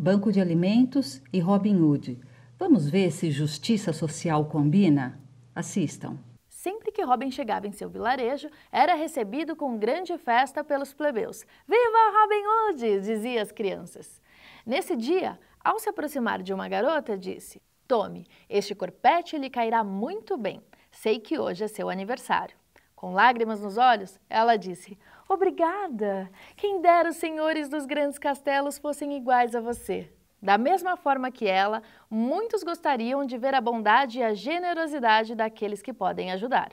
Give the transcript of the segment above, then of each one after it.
Banco de Alimentos e Robin Hood. Vamos ver se justiça social combina? Assistam. Sempre que Robin chegava em seu vilarejo, era recebido com grande festa pelos plebeus. Viva Robin Hood! Dizia as crianças. Nesse dia, ao se aproximar de uma garota, disse: tome, este corpete lhe cairá muito bem. Sei que hoje é seu aniversário. Com lágrimas nos olhos, ela disse: obrigada! Quem dera os senhores dos grandes castelos fossem iguais a você. Da mesma forma que ela, muitos gostariam de ver a bondade e a generosidade daqueles que podem ajudar.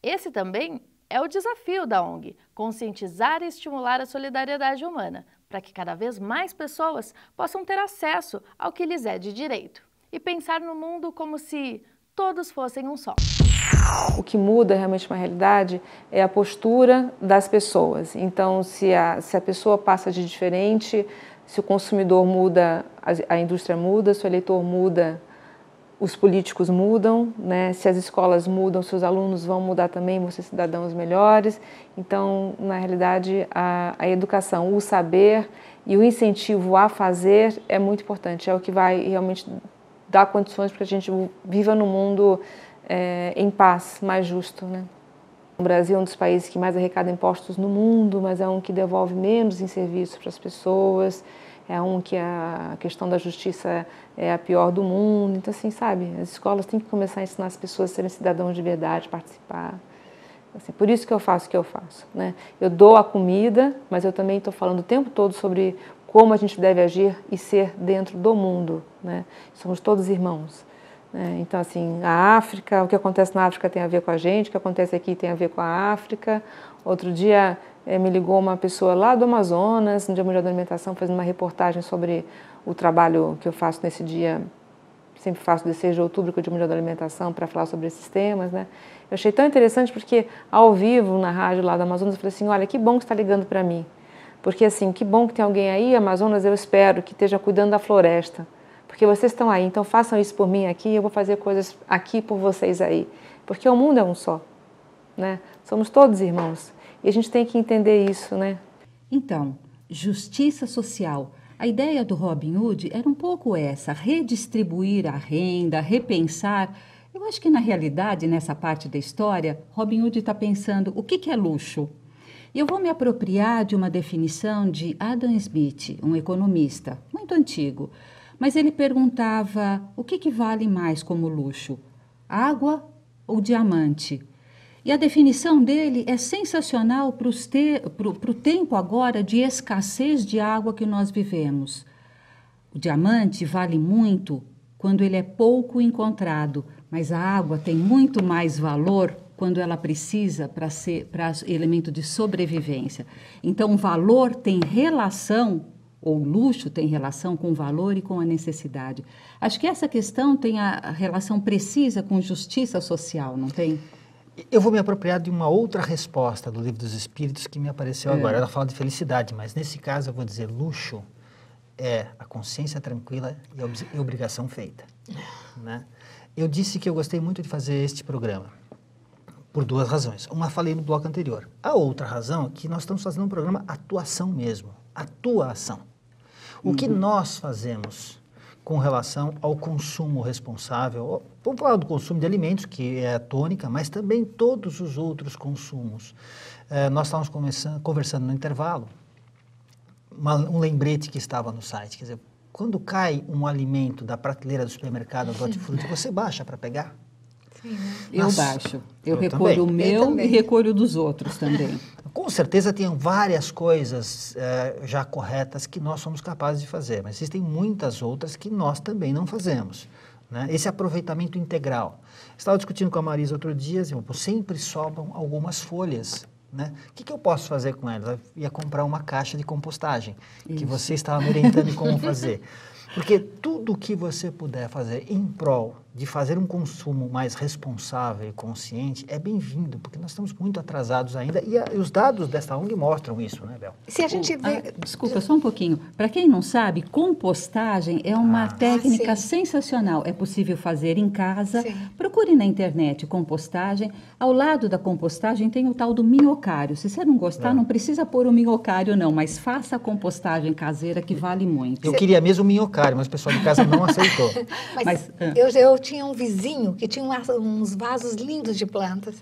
Esse também é o desafio da ONG, conscientizar e estimular a solidariedade humana, para que cada vez mais pessoas possam ter acesso ao que lhes é de direito e pensar no mundo como se todos fossem um só. O que muda realmente uma realidade é a postura das pessoas. Então, se a pessoa passa de diferente, se o consumidor muda, a indústria muda, se o eleitor muda, os políticos mudam, né? Se as escolas mudam, se os alunos vão mudar também, vão ser cidadãos melhores. Então, na realidade, a educação, o saber e o incentivo a fazer é muito importante. É o que vai realmente dar condições para que a gente viva num mundo em paz, mais justo, né? O Brasil é um dos países que mais arrecada impostos no mundo, mas é um que devolve menos em serviços para as pessoas, é um que a questão da justiça é a pior do mundo. Então, assim, sabe, as escolas têm que começar a ensinar as pessoas a serem cidadãos de verdade, participar. Assim, por isso que eu faço o que eu faço, né? Eu dou a comida, mas eu também estou falando o tempo todo sobre como a gente deve agir e ser dentro do mundo, né? Somos todos irmãos. Então, assim, a África, o que acontece na África tem a ver com a gente, o que acontece aqui tem a ver com a África. Outro dia me ligou uma pessoa lá do Amazonas, no Dia Mundial da Alimentação, fazendo uma reportagem sobre o trabalho que eu faço nesse dia, sempre faço 16 de outubro, que é o Dia Mundial da Alimentação, para falar sobre esses temas, né? Eu achei tão interessante porque, ao vivo, na rádio lá do Amazonas, eu falei assim, olha, que bom que você está ligando para mim. Porque, assim, que bom que tem alguém aí, Amazonas, eu espero que esteja cuidando da floresta. Porque vocês estão aí, então façam isso por mim aqui, eu vou fazer coisas aqui por vocês aí. Porque o mundo é um só, né? Somos todos irmãos. E a gente tem que entender isso, né? Então, justiça social. A ideia do Robin Hood era um pouco essa, redistribuir a renda, repensar. Eu acho que, na realidade, nessa parte da história, Robin Hood está pensando o que é luxo. E eu vou me apropriar de uma definição de Adam Smith, um economista muito antigo. Mas ele perguntava o que vale mais como luxo, água ou diamante? E a definição dele é sensacional para o tempo agora de escassez de água que nós vivemos. O diamante vale muito quando ele é pouco encontrado, mas a água tem muito mais valor quando ela precisa para elemento de sobrevivência. Então, o valor tem relação, ou luxo tem relação com o valor e com a necessidade. Acho que essa questão tem a relação precisa com justiça social, não tem? Eu vou me apropriar de uma outra resposta do Livro dos Espíritos que me apareceu agora. Ela fala de felicidade, mas nesse caso eu vou dizer luxo é a consciência tranquila e obrigação feita, né? Eu disse que eu gostei muito de fazer este programa por duas razões. Uma falei no bloco anterior. A outra razão é que nós estamos fazendo um programa atuação mesmo. Atuação. O que nós fazemos com relação ao consumo responsável, vamos falar do consumo de alimentos, que é a tônica, mas também todos os outros consumos. Nós estávamos conversando no intervalo, um lembrete que estava no site, quer dizer, quando cai um alimento da prateleira do supermercado, do hortifruti, você baixa para pegar? Sim, né? Eu baixo. Eu recolho também. o meu e recolho dos outros também. Com certeza tem várias coisas já corretas que nós somos capazes de fazer, mas existem muitas outras que nós também não fazemos, né? Esse aproveitamento integral. Estava discutindo com a Marisa outro dia, sempre sobram algumas folhas, né? O que eu posso fazer com elas? Eu ia comprar uma caixa de compostagem, que você estava me orientando em como fazer. Porque tudo que você puder fazer em prol de fazer um consumo mais responsável e consciente é bem-vindo, porque nós estamos muito atrasados ainda e os dados desta ONG mostram isso, né, Bel? Se a gente vê... Desculpa, só um pouquinho. Para quem não sabe, compostagem é uma técnica sensacional. É possível fazer em casa. Sim. Procure na internet compostagem. Ao lado da compostagem tem o tal do minhocário. Se você não gostar, não precisa pôr o minhocário, não, mas faça a compostagem caseira que vale muito. Eu queria mesmo o minhocário, mas o pessoal de casa não aceitou. Mas eu tinha um vizinho que tinha uns vasos lindos de plantas.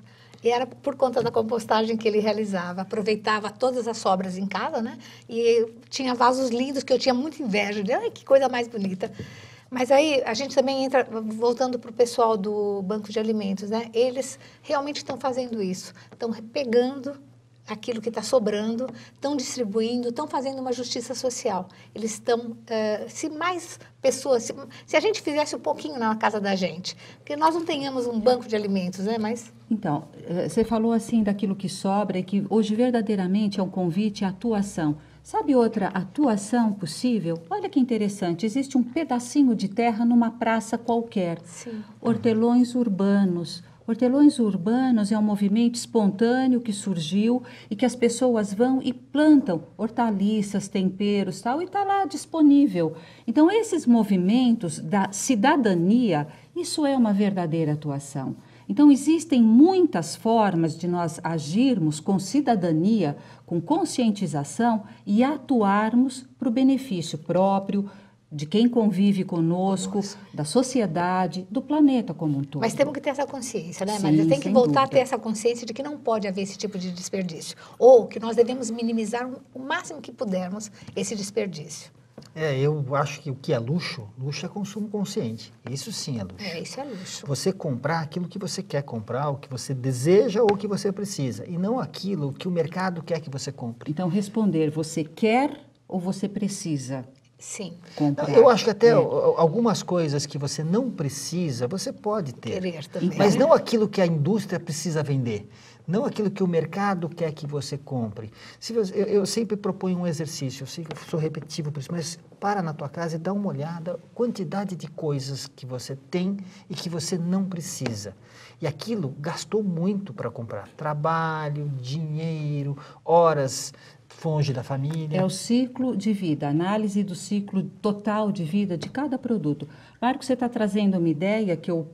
E era por conta da compostagem que ele realizava. Aproveitava todas as sobras em casa, né? E tinha vasos lindos que eu tinha muita inveja. Ai, que coisa mais bonita. Mas aí a gente também entra, voltando para o pessoal do Banco de Alimentos, né? Eles realmente estão fazendo isso. Estão pegando aquilo que está sobrando, estão distribuindo, estão fazendo uma justiça social. Eles estão, se mais pessoas, se a gente fizesse um pouquinho na casa da gente, porque nós não tenhamos um banco de alimentos, né, mas... Então, você falou assim daquilo que sobra e que hoje verdadeiramente é um convite à atuação. Sabe outra atuação possível? Olha que interessante, existe um pedacinho de terra numa praça qualquer. Sim. Hortelões urbanos. Hortelões urbanos é um movimento espontâneo que surgiu e que as pessoas vão e plantam hortaliças, temperos, tal, e está lá disponível. Então, esses movimentos da cidadania, isso é uma verdadeira atuação. Então, existem muitas formas de nós agirmos com cidadania, com conscientização e atuarmos para o benefício próprio, de quem convive conosco, da sociedade, do planeta como um todo. Mas temos que ter essa consciência, né? Sim, Mas tem que sem voltar dúvida. a ter essa consciência de que não pode haver esse tipo de desperdício. Ou que nós devemos minimizar o máximo que pudermos esse desperdício. Eu acho que o que é luxo, luxo é consumo consciente. Isso sim é luxo. Isso é luxo. Você comprar aquilo que você quer comprar, o que você deseja ou o que você precisa, e não aquilo que o mercado quer que você compre. Então, responder, você quer ou você precisa? Sim. Comprar. Eu acho que até algumas coisas que você não precisa, você pode ter. Querer também. Mas não aquilo que a indústria precisa vender. Não aquilo que o mercado quer que você compre. Eu sempre proponho um exercício, eu sei que eu sou repetitivo por isso, mas para na tua casa e dá uma olhada, quantidade de coisas que você tem e que você não precisa. E aquilo gastou muito para comprar. Trabalho, dinheiro, horas... Fonge da família. É o ciclo de vida, análise do ciclo total de vida de cada produto. Claro que você está trazendo uma ideia que eu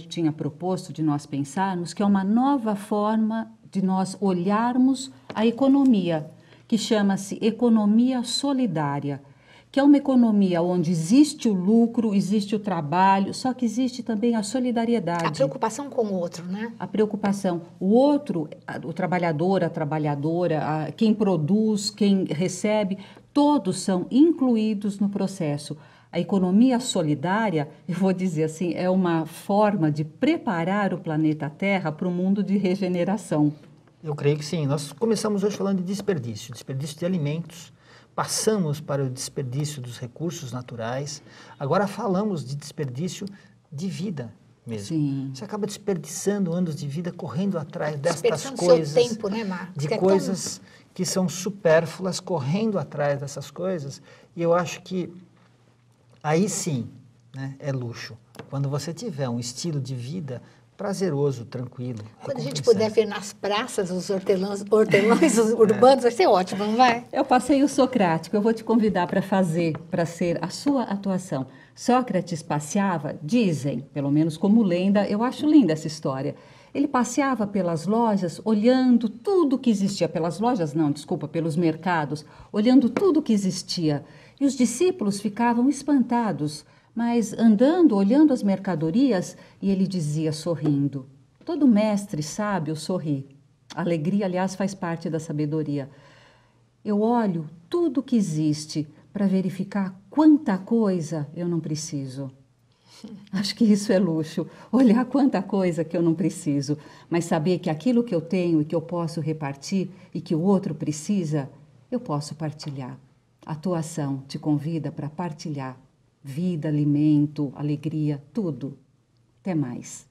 tinha proposto de nós pensarmos, que é uma nova forma de nós olharmos a economia, que chama-se economia solidária, que é uma economia onde existe o lucro, existe o trabalho, só que existe também a solidariedade. A preocupação com o outro, né? A preocupação. O outro, o trabalhador, a trabalhadora, quem produz, quem recebe, todos são incluídos no processo. A economia solidária, eu vou dizer assim, é uma forma de preparar o planeta Terra para o mundo de regeneração. Eu creio que sim. Nós começamos hoje falando de desperdício de alimentos. Passamos para o desperdício dos recursos naturais, agora falamos de desperdício de vida mesmo. Sim. Você acaba desperdiçando anos de vida correndo atrás destas coisas. Seu tempo, né, Mar? De coisas que são supérfluas, correndo atrás dessas coisas. E eu acho que aí sim, né, é luxo. Quando você tiver um estilo de vida prazeroso, tranquilo. Quando a gente puder ver nas praças os hortelões urbanos, vai ser ótimo, não vai? É o passeio socrático, eu vou te convidar para ser a sua atuação. Sócrates passeava, dizem, pelo menos como lenda, eu acho linda essa história. Ele passeava pelas lojas, olhando tudo que existia, pelas lojas não, desculpa, pelos mercados, olhando tudo que existia. E os discípulos ficavam espantados, mas andando, olhando as mercadorias, e ele dizia, sorrindo, todo mestre sábio sorri. A alegria, aliás, faz parte da sabedoria. Eu olho tudo que existe para verificar quanta coisa eu não preciso. Acho que isso é luxo, olhar quanta coisa que eu não preciso, mas saber que aquilo que eu tenho e que eu posso repartir e que o outro precisa, eu posso partilhar. A atuação te convida para partilhar. Vida, alimento, alegria, tudo. Até mais.